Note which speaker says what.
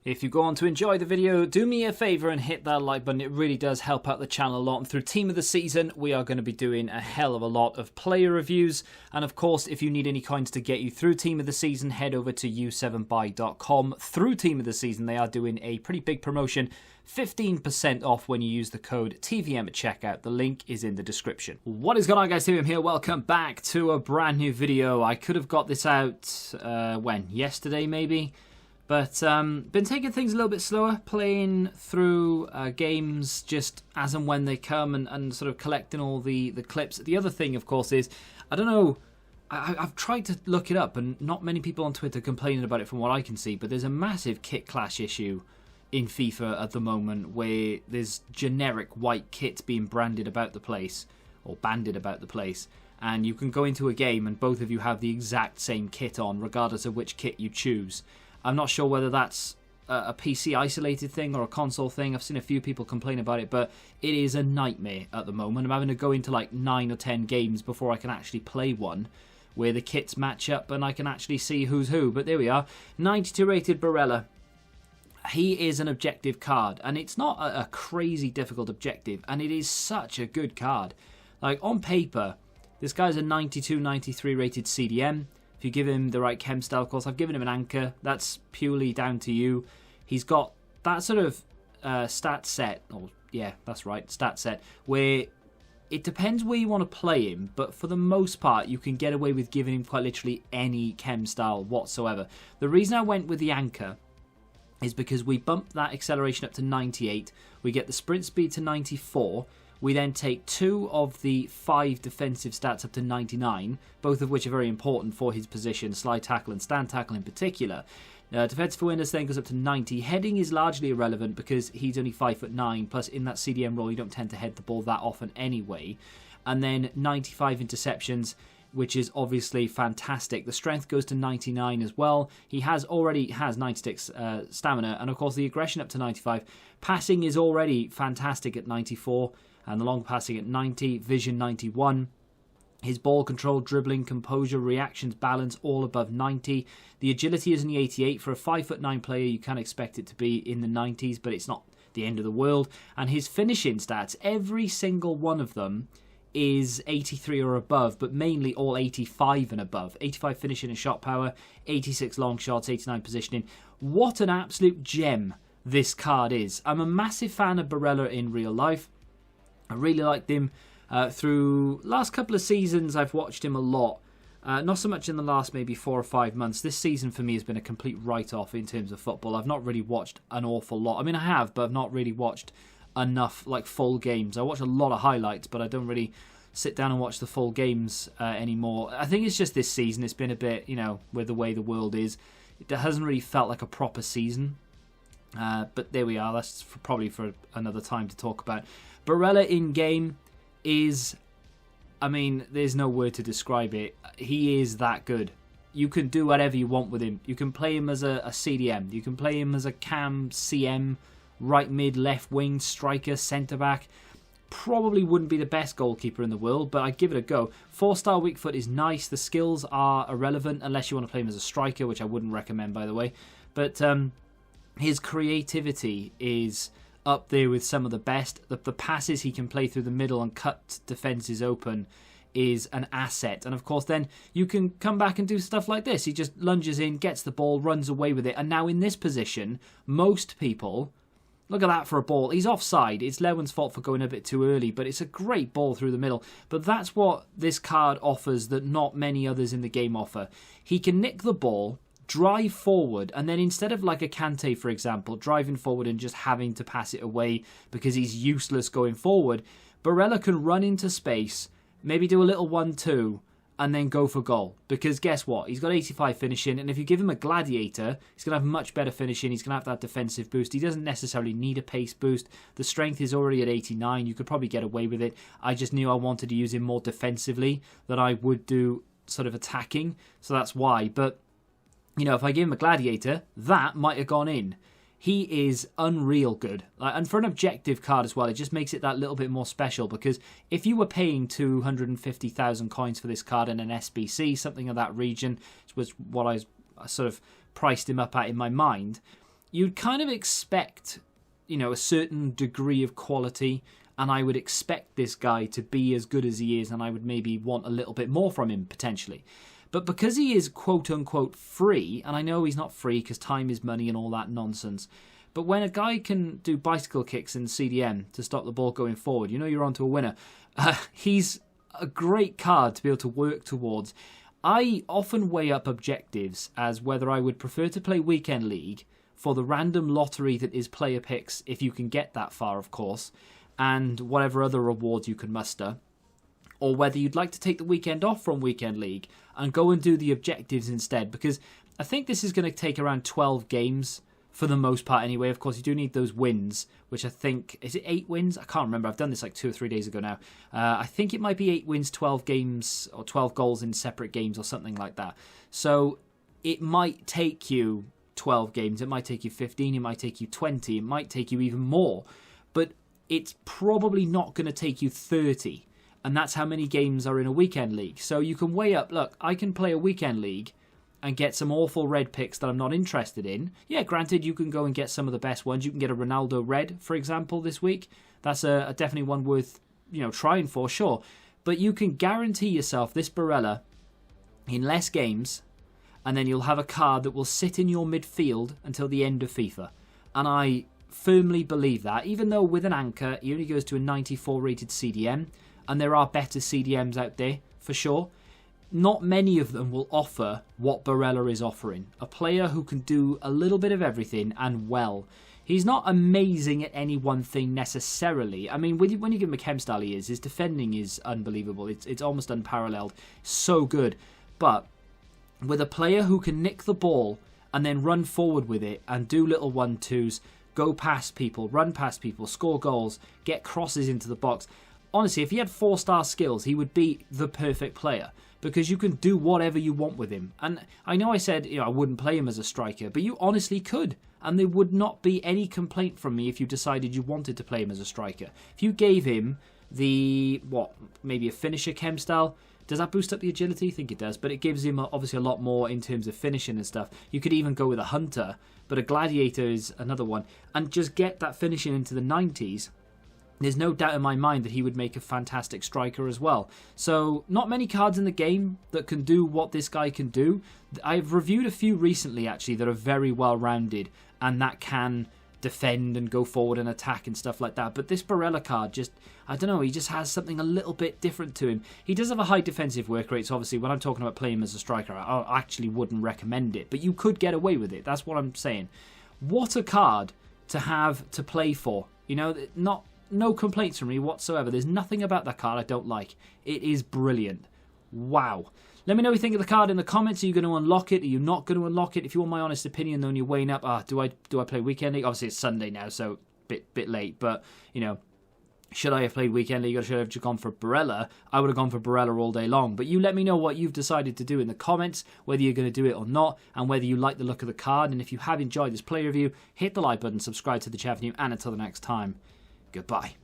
Speaker 1: If you go on to enjoy the video, do me a favour and hit that like button. It really does help out the channel a lot. And through Team of the Season, we are going to be doing a hell of a lot of player reviews. And of course, if you need any coins to get you through Team of the Season, head over to u7buy.com. Through Team of the Season, they are doing a pretty big promotion. 15% off when you use the code TVM at checkout. The link is in the description. What is going on, guys? TVM here. Welcome back to a brand new video. I could have got this out, when? Yesterday, maybe? But been taking things a little bit slower, playing through games just as and when they come and sort of collecting all the clips. The other thing, of course, is, I don't know, I've tried to look it up and not many people on Twitter complaining about it from what I can see, but there's a massive kit clash issue in FIFA at the moment where there's generic white kits being branded about the place, or banded about the place, and you can go into a game and both of you have the exact same kit on, regardless of which kit you choose. I'm not sure whether that's a PC isolated thing or a console thing. I've seen a few people complain about it, but it is a nightmare at the moment. I'm having to go into like 9 or 10 games before I can actually play one where the kits match up and I can actually see who's who. But there we are. 92 rated Barella. He is an objective card, and it's not a crazy difficult objective, and it is such a good card. Like, on paper, this guy's a 92, 93 rated CDM. If you give him the right chem style, of course, I've given him an anchor. That's purely down to you. He's got that sort of stat set, or yeah, that's right, stat set, where it depends where you want to play him, but for the most part, you can get away with giving him quite literally any chem style whatsoever. The reason I went with the anchor is because we bump that acceleration up to 98, we get the sprint speed to 94, we then take 2 of the 5 defensive stats up to 99, both of which are very important for his position, slide tackle and stand tackle in particular. Defensive awareness then goes up to 90. Heading is largely irrelevant because he's only 5'9", plus in that CDM role you don't tend to head the ball that often anyway. And then 95 interceptions, which is obviously fantastic. The strength goes to 99 as well. He already has 96 stamina, and of course the aggression up to 95. Passing is already fantastic at 94, and the long passing at 90, vision 91. His ball control, dribbling, composure, reactions, balance, all above 90. The agility is only 88. For a 5'9" player, you can expect it to be in the 90s, but it's not the end of the world. And his finishing stats, every single one of them is 83 or above, but mainly all 85 and above. 85 finishing and shot power, 86 long shots, 89 positioning. What an absolute gem this card is. I'm a massive fan of Barella in real life. I really liked him through last couple of seasons. I've watched him a lot. Not so much in the last maybe 4 or 5 months. This season for me has been a complete write-off in terms of football. I've not really watched an awful lot. I mean, I have, but I've not really watched enough like full games. I watch a lot of highlights, but I don't really sit down and watch the full games anymore. I think it's just this season. It's been a bit, you know, with the way the world is. It hasn't really felt like a proper season. But there we are. That's probably for another time to talk about. Barella in game is, I mean, there's no word to describe it. He is that good. You can do whatever you want with him. You can play him as a CDM. You can play him as a cam, CM, right mid, left wing, striker, centre back. Probably wouldn't be the best goalkeeper in the world, but I'd give it a go. 4-star weak foot is nice. The skills are irrelevant unless you want to play him as a striker, which I wouldn't recommend, by the way. But his creativity is up there with some of the best. The passes he can play through the middle and cut defences open is an asset. And of course then you can come back and do stuff like this. He just lunges in, gets the ball, runs away with it. And now in this position, most people, look at that for a ball. He's offside. It's Lewen's fault for going a bit too early, but it's a great ball through the middle. But that's what this card offers that not many others in the game offer. He can nick the ball, drive forward, and then instead of like a Kante, for example, driving forward and just having to pass it away because he's useless going forward, Barella can run into space, maybe do a little 1-2, and then go for goal. Because guess what? He's got 85 finishing, and if you give him a gladiator, he's going to have much better finishing. He's going to have that defensive boost. He doesn't necessarily need a pace boost. The strength is already at 89. You could probably get away with it. I just knew I wanted to use him more defensively than I would do sort of attacking, so that's why. But you know, if I give him a gladiator, that might have gone in. He is unreal good. And for an objective card as well, it just makes it that little bit more special, because if you were paying 250,000 coins for this card in an SBC, something of that region, which was what I sort of priced him up at in my mind, you'd kind of expect, you know, a certain degree of quality, and I would expect this guy to be as good as he is, and I would maybe want a little bit more from him, potentially. But because he is quote-unquote free, and I know he's not free because time is money and all that nonsense, but when a guy can do bicycle kicks in CDM to stop the ball going forward, you know you're onto a winner. He's a great card to be able to work towards. I often weigh up objectives as whether I would prefer to play Weekend League for the random lottery that is player picks, if you can get that far, of course, and whatever other rewards you can muster, or whether you'd like to take the weekend off from Weekend League and go and do the objectives instead, because I think this is going to take around 12 games for the most part anyway. Of course, you do need those wins, which I think, is it 8 wins? I can't remember. I've done this like 2 or 3 days ago now. I think it might be 8 wins, 12 games, or 12 goals in separate games or something like that. So it might take you 12 games, it might take you 15, it might take you 20, it might take you even more, but it's probably not going to take you 30, and that's how many games are in a weekend league. So you can weigh up, look, I can play a weekend league and get some awful red picks that I'm not interested in. Yeah, granted, you can go and get some of the best ones. You can get a Ronaldo red, for example, this week. That's a definitely one worth, you know, trying for, sure. But you can guarantee yourself this Barella in less games, and then you'll have a card that will sit in your midfield until the end of FIFA. And I firmly believe that, even though with an anchor, he only goes to a 94 rated CDM, and there are better CDMs out there, for sure. Not many of them will offer what Barella is offering. A player who can do a little bit of everything and well. He's not amazing at any one thing necessarily. I mean, when you give him a chem style, he is. His defending is unbelievable. It's almost unparalleled. So good. But with a player who can nick the ball and then run forward with it and do little 1-2s, go past people, run past people, score goals, get crosses into the box. Honestly, if he had 4-star skills, he would be the perfect player, because you can do whatever you want with him. And I know I said, you know, I wouldn't play him as a striker, but you honestly could. And there would not be any complaint from me if you decided you wanted to play him as a striker. If you gave him the, maybe a finisher chem style, does that boost up the agility? I think it does, but it gives him obviously a lot more in terms of finishing and stuff. You could even go with a hunter, but a gladiator is another one, and just get that finishing into the 90s. There's no doubt in my mind that he would make a fantastic striker as well. So, not many cards in the game that can do what this guy can do. I've reviewed a few recently, actually, that are very well-rounded and that can defend and go forward and attack and stuff like that. But this Barella card just, I don't know, he just has something a little bit different to him. He does have a high defensive work rate, so obviously when I'm talking about playing him as a striker, I actually wouldn't recommend it. But you could get away with it. That's what I'm saying. What a card to have to play for. You know, no complaints from me whatsoever. There's nothing about that card I don't like. It is brilliant. Wow. Let me know what you think of the card in the comments. Are you going to unlock it? Are you not going to unlock it? If you want my honest opinion, though, and you're weighing up, do I play Weekend League? Obviously, it's Sunday now, so bit late. But, you know, should I have played Weekend League or should I have just gone for Barella? I would have gone for Barella all day long. But you let me know what you've decided to do in the comments, whether you're going to do it or not, and whether you like the look of the card. And if you have enjoyed this play review, hit the like button, subscribe to the channel, and until the next time, goodbye.